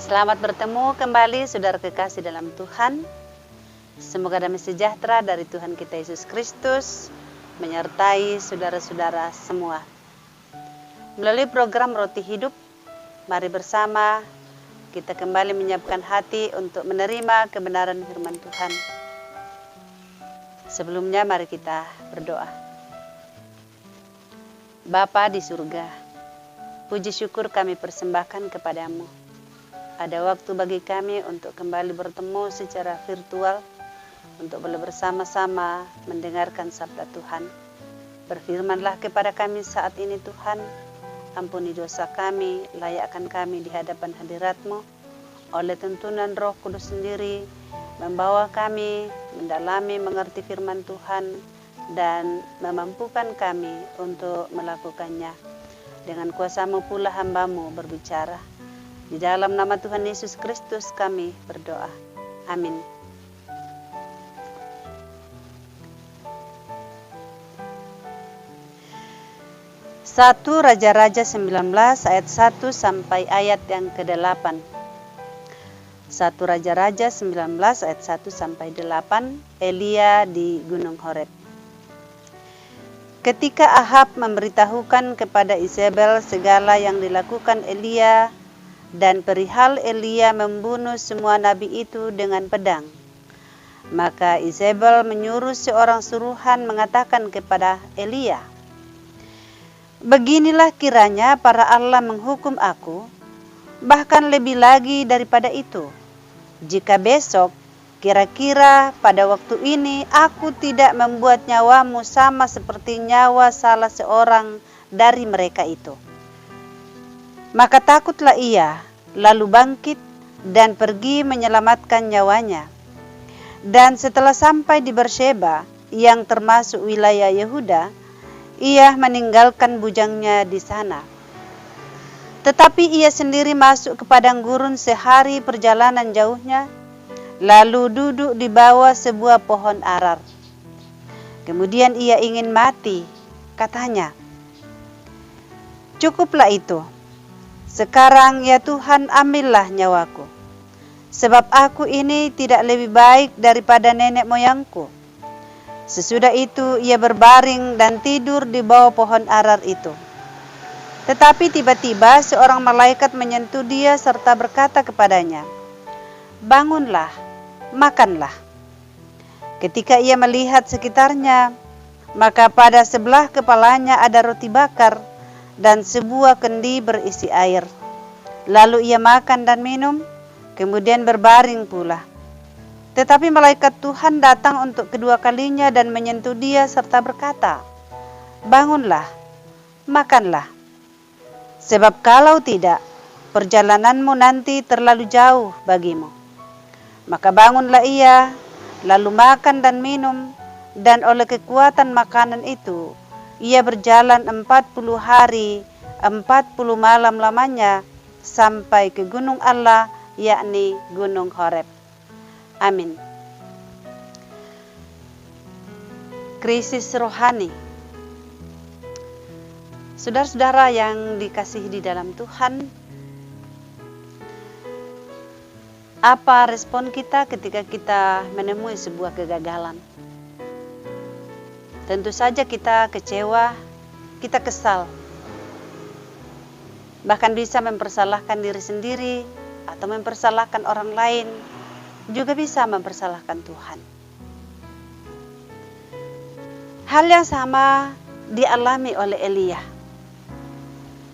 Selamat bertemu kembali saudara kekasih dalam Tuhan. Semoga damai sejahtera dari Tuhan kita Yesus Kristus menyertai saudara-saudara semua. Melalui program Roti Hidup, mari bersama kita kembali menyiapkan hati untuk menerima kebenaran firman Tuhan. Sebelumnya mari kita berdoa. Bapa di surga, puji syukur kami persembahkan kepadamu. Ada waktu bagi kami untuk kembali bertemu secara virtual, untuk boleh bersama-sama mendengarkan sabda Tuhan. Berfirmanlah kepada kami saat ini Tuhan, ampuni dosa kami, layakkan kami di hadapan hadirat-Mu, oleh tuntunan Roh Kudus sendiri, membawa kami mendalami mengerti firman Tuhan, dan memampukan kami untuk melakukannya. Dengan kuasa-Mu pula hamba-Mu berbicara. Di dalam nama Tuhan Yesus Kristus kami berdoa. Amin. Satu Raja-Raja 19 ayat 1 sampai ayat yang ke-8. 1 Raja-Raja 19 ayat 1 sampai 8, Elia di Gunung Horeb. Ketika Ahab memberitahukan kepada Izebel segala yang dilakukan Elia dan perihal Elia membunuh semua nabi itu dengan pedang, maka Izebel menyuruh seorang suruhan mengatakan kepada Elia, "Beginilah kiranya para Allah menghukum aku, bahkan lebih lagi daripada itu, jika besok kira-kira pada waktu ini aku tidak membuat nyawamu sama seperti nyawa salah seorang dari mereka itu." Maka takutlah ia, lalu bangkit dan pergi menyelamatkan nyawanya. Dan setelah sampai di Beersheba, yang termasuk wilayah Yehuda, ia meninggalkan bujangnya di sana. Tetapi ia sendiri masuk ke padang gurun sehari perjalanan jauhnya, lalu duduk di bawah sebuah pohon arar. Kemudian ia ingin mati, katanya, "Cukuplah itu. Sekarang ya Tuhan, ambillah nyawaku, sebab aku ini tidak lebih baik daripada nenek moyangku." Sesudah itu ia berbaring dan tidur di bawah pohon arar itu. Tetapi tiba-tiba seorang malaikat menyentuh dia serta berkata kepadanya, "Bangunlah, makanlah." Ketika ia melihat sekitarnya, maka pada sebelah kepalanya ada roti bakar dan sebuah kendi berisi air. Lalu ia makan dan minum, kemudian berbaring pula. Tetapi malaikat Tuhan datang untuk kedua kalinya dan menyentuh dia serta berkata, "Bangunlah, makanlah. Sebab kalau tidak, perjalananmu nanti terlalu jauh bagimu." Maka bangunlah ia, lalu makan dan minum, dan oleh kekuatan makanan itu, ia berjalan 40 hari, 40 malam lamanya, sampai ke gunung Allah, yakni Gunung Horeb. Amin. Krisis rohani. Saudara-saudara yang dikasihi di dalam Tuhan, apa respon kita ketika kita menemui sebuah kegagalan? Tentu saja kita kecewa, kita kesal. Bahkan bisa mempersalahkan diri sendiri atau mempersalahkan orang lain, juga bisa mempersalahkan Tuhan. Hal yang sama dialami oleh Elia,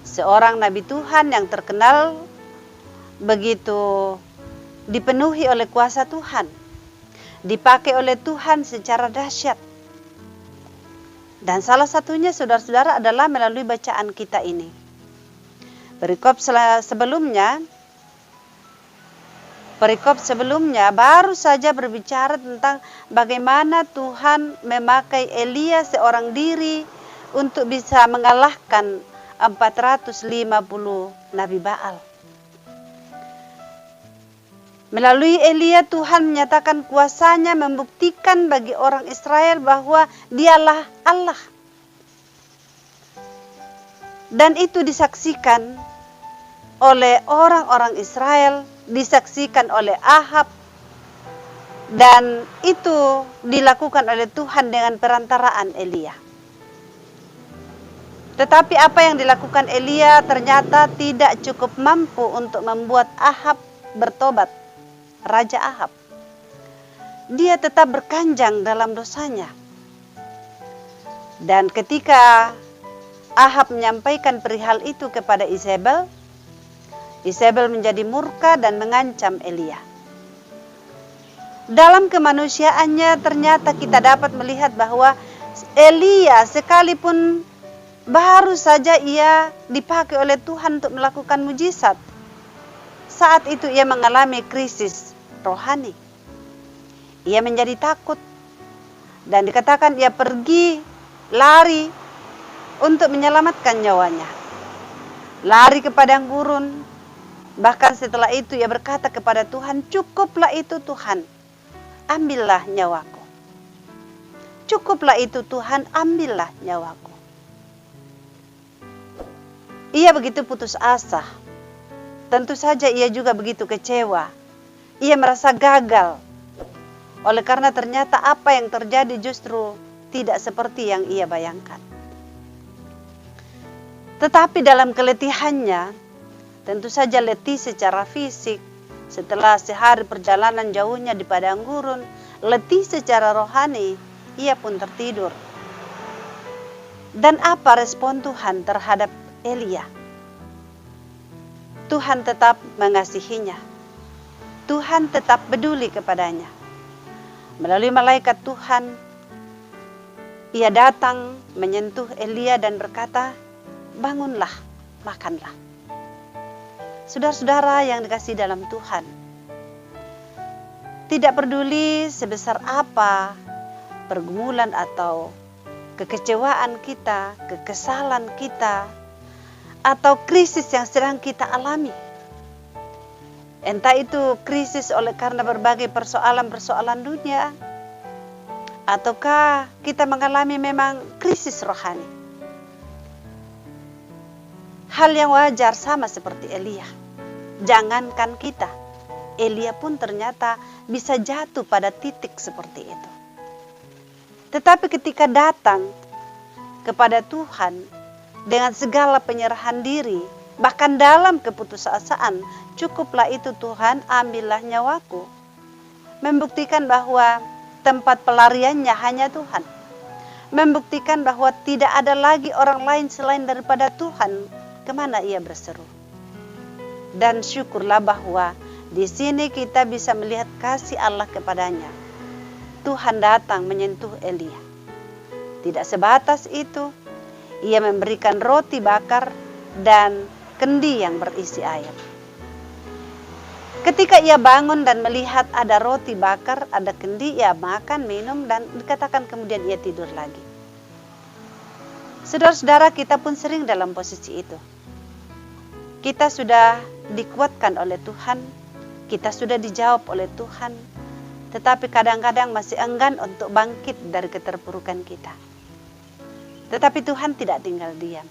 seorang nabi Tuhan yang terkenal begitu dipenuhi oleh kuasa Tuhan, dipakai oleh Tuhan secara dahsyat. Dan salah satunya saudara-saudara adalah melalui bacaan kita ini. Perikop sebelumnya baru saja berbicara tentang bagaimana Tuhan memakai Elia seorang diri untuk bisa mengalahkan 450 Nabi Baal. Melalui Elia Tuhan menyatakan kuasanya, membuktikan bagi orang Israel bahwa dialah Allah. Dan itu disaksikan oleh orang-orang Israel disaksikan oleh Ahab, dan itu dilakukan oleh Tuhan dengan perantaraan Elia. Tetapi apa yang dilakukan Elia ternyata tidak cukup mampu untuk membuat Ahab bertobat, Raja Ahab. Dia tetap berkanjang dalam dosanya. Dan ketika Ahab menyampaikan perihal itu kepada Izebel, Izebel menjadi murka dan mengancam Elia. Dalam kemanusiaannya ternyata kita dapat melihat bahwa Elia sekalipun baru saja ia dipakai oleh Tuhan untuk melakukan mujizat, saat itu ia mengalami krisis rohani. Ia menjadi takut dan dikatakan ia pergi lari untuk menyelamatkan nyawanya. Lari ke padang gurun. Bahkan setelah itu ia berkata kepada Tuhan, "Cukuplah itu Tuhan, ambillah nyawaku. Cukuplah itu Tuhan, ambillah nyawaku." Ia begitu putus asa. Tentu saja ia juga begitu kecewa. Ia merasa gagal. Oleh karena ternyata apa yang terjadi justru tidak seperti yang ia bayangkan. Tetapi dalam keletihannya, tentu saja letih secara fisik, setelah sehari perjalanan jauhnya di padang gurun, letih secara rohani, ia pun tertidur. Dan apa respon Tuhan terhadap Elia? Tuhan tetap mengasihinya. Tuhan tetap peduli kepadanya. Melalui malaikat Tuhan, ia datang menyentuh Elia dan berkata, "Bangunlah, makanlah." Saudara-saudara yang dikasihi dalam Tuhan, tidak peduli sebesar apa pergumulan atau kekecewaan kita, kekesalan kita, atau krisis yang sedang kita alami. Entah itu krisis oleh karena berbagai persoalan-persoalan dunia, ataukah kita mengalami memang krisis rohani. Hal yang wajar sama seperti Elia. Jangankan kita, Elia pun ternyata bisa jatuh pada titik seperti itu. Tetapi ketika datang kepada Tuhan dengan segala penyerahan diri, bahkan dalam keputusasaan, "Cukuplah itu Tuhan, ambillah nyawaku." Membuktikan bahwa tempat pelariannya hanya Tuhan. Membuktikan bahwa tidak ada lagi orang lain selain daripada Tuhan. Kemana ia berseru? Dan syukurlah bahwa di sini kita bisa melihat kasih Allah kepadanya. Tuhan datang menyentuh Elia. Tidak sebatas itu, ia memberikan roti bakar dan kendi yang berisi air. Ketika ia bangun dan melihat ada roti bakar, ada kendi, ia makan, minum, dan dikatakan kemudian ia tidur lagi. Saudara-saudara, kita pun sering dalam posisi itu. Kita sudah dikuatkan oleh Tuhan, kita sudah dijawab oleh Tuhan, tetapi kadang-kadang masih enggan untuk bangkit dari keterpurukan kita. Tetapi Tuhan tidak tinggal diam.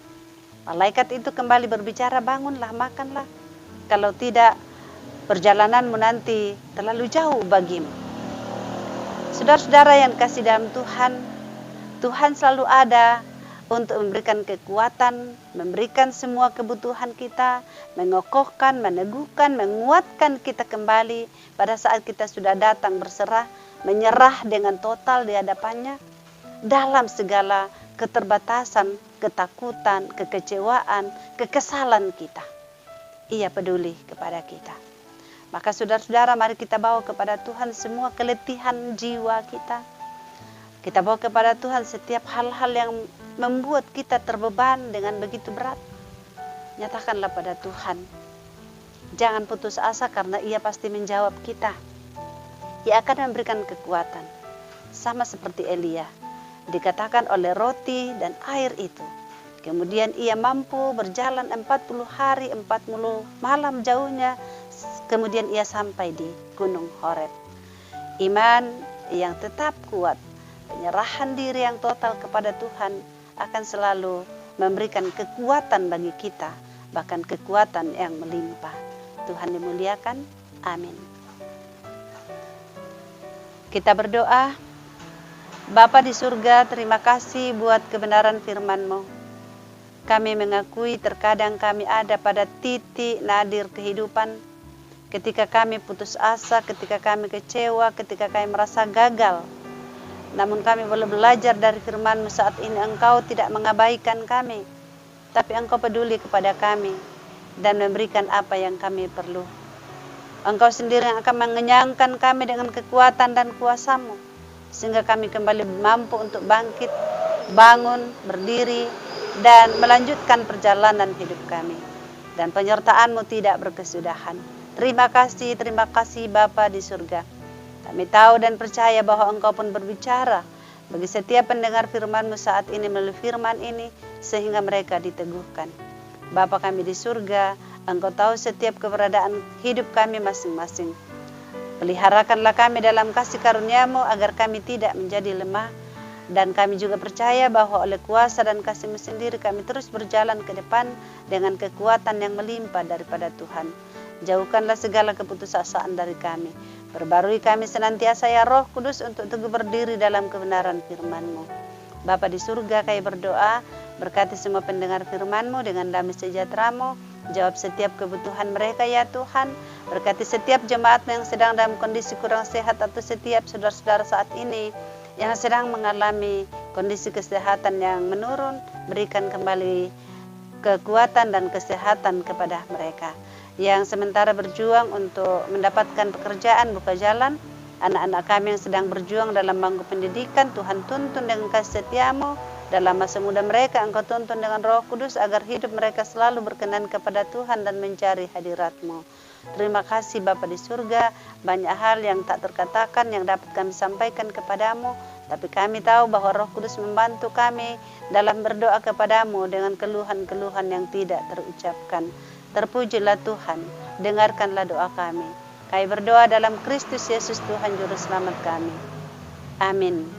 Malaikat itu kembali berbicara, "Bangunlah, makanlah. Kalau tidak, perjalananmu nanti terlalu jauh bagimu." Saudara-saudara yang kasih dalam Tuhan, Tuhan selalu ada untuk memberikan kekuatan, memberikan semua kebutuhan kita, mengokohkan, meneguhkan, menguatkan kita kembali pada saat kita sudah datang berserah, menyerah dengan total di hadapannya dalam segala keterbatasan, ketakutan, kekecewaan, kekesalan kita. Ia peduli kepada kita. Maka saudara-saudara, mari kita bawa kepada Tuhan semua keletihan jiwa kita. Kita bawa kepada Tuhan setiap hal-hal yang membuat kita terbeban dengan begitu berat. Nyatakanlah pada Tuhan. Jangan putus asa karena ia pasti menjawab kita. Ia akan memberikan kekuatan. Sama seperti Elia. Dikatakan oleh roti dan air itu. Kemudian ia mampu berjalan 40 hari, 40 malam jauhnya. Kemudian ia sampai di Gunung Horeb. Iman yang tetap kuat, penyerahan diri yang total kepada Tuhan akan selalu memberikan kekuatan bagi kita, bahkan kekuatan yang melimpah. Tuhan dimuliakan. Amin. Kita berdoa. Bapa di surga, terima kasih buat kebenaran firman-Mu. Kami mengakui terkadang kami ada pada titik nadir kehidupan, ketika kami putus asa, ketika kami kecewa, ketika kami merasa gagal. Namun kami boleh belajar dari firman-Mu saat ini. Engkau tidak mengabaikan kami, tapi Engkau peduli kepada kami dan memberikan apa yang kami perlu. Engkau sendiri yang akan mengenyangkan kami dengan kekuatan dan kuasa-Mu, sehingga kami kembali mampu untuk bangkit, bangun, berdiri, dan melanjutkan perjalanan hidup kami. Dan penyertaan-Mu tidak berkesudahan. Terima kasih Bapa di surga. Kami tahu dan percaya bahwa Engkau pun berbicara bagi setiap pendengar firman-Mu saat ini melalui firman ini, sehingga mereka diteguhkan. Bapa kami di surga, Engkau tahu setiap keberadaan hidup kami masing-masing. Peliharakanlah kami dalam kasih karunia-Mu agar kami tidak menjadi lemah. Dan kami juga percaya bahwa oleh kuasa dan kasih-Mu sendiri kami terus berjalan ke depan dengan kekuatan yang melimpah daripada Tuhan. Jauhkanlah segala keputusasaan dari kami. Perbarui kami senantiasa ya Roh Kudus untuk teguh berdiri dalam kebenaran firman-Mu. Bapa di surga, kami berdoa, berkati semua pendengar firman-Mu dengan damai sejahtera-Mu. Jawab setiap kebutuhan mereka ya Tuhan. Berkati setiap jemaat yang sedang dalam kondisi kurang sehat, atau setiap saudara-saudara saat ini yang sedang mengalami kondisi kesehatan yang menurun. Berikan kembali kekuatan dan kesehatan kepada mereka. Yang sementara berjuang untuk mendapatkan pekerjaan, buka jalan. Anak-anak kami yang sedang berjuang dalam bangku pendidikan, Tuhan tuntun dengan kasih setia-Mu. Dalam masa muda mereka, Engkau tuntun dengan Roh Kudus agar hidup mereka selalu berkenan kepada Tuhan dan mencari hadirat-Mu. Terima kasih Bapa di surga. Banyak hal yang tak terkatakan yang dapat kami sampaikan kepadamu, tapi kami tahu bahwa Roh Kudus membantu kami dalam berdoa kepadamu dengan keluhan-keluhan yang tidak terucapkan. Terpujilah Tuhan, dengarkanlah doa kami. Kami berdoa dalam Kristus Yesus Tuhan Juru Selamat kami. Amin.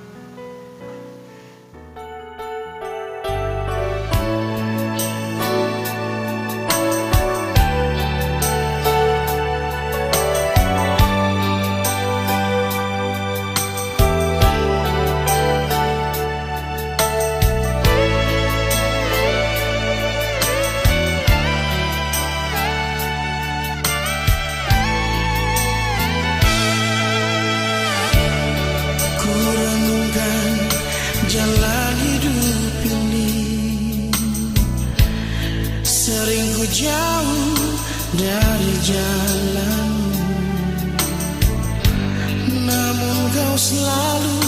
Jalan hidup ini sering ku jauh dari jalan, namun Kau selalu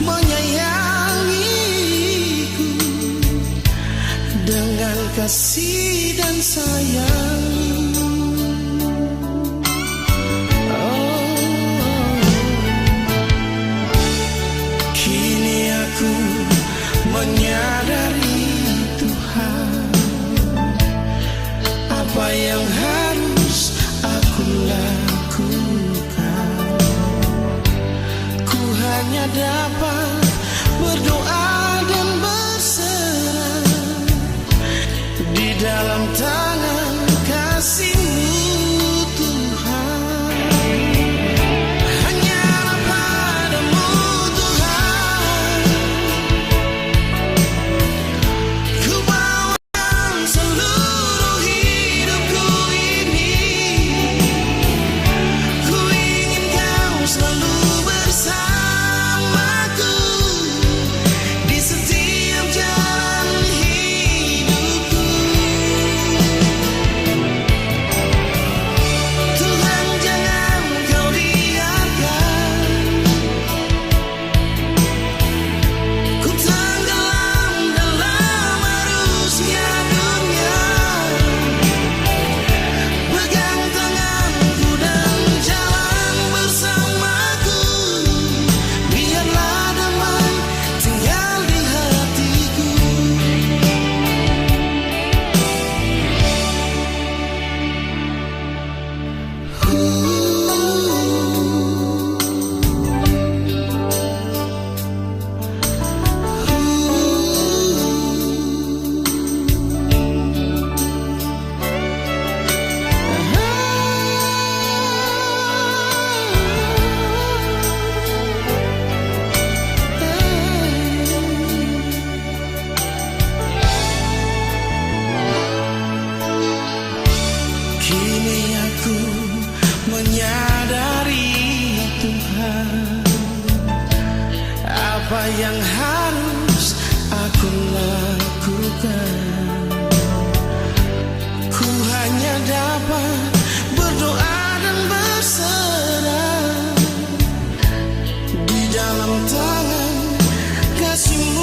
menyayangiku dengan kasih dan sayang. Menyadari Tuhan, apa yang harus aku lakukan. Ku hanya dapat berdoa dan berserah di dalam tangan kasih-Mu Tuhan. Selalu bersamaku. apa yang harus aku lakukan. Ku hanya dapat berdoa dan berserah di dalam tangan kasih.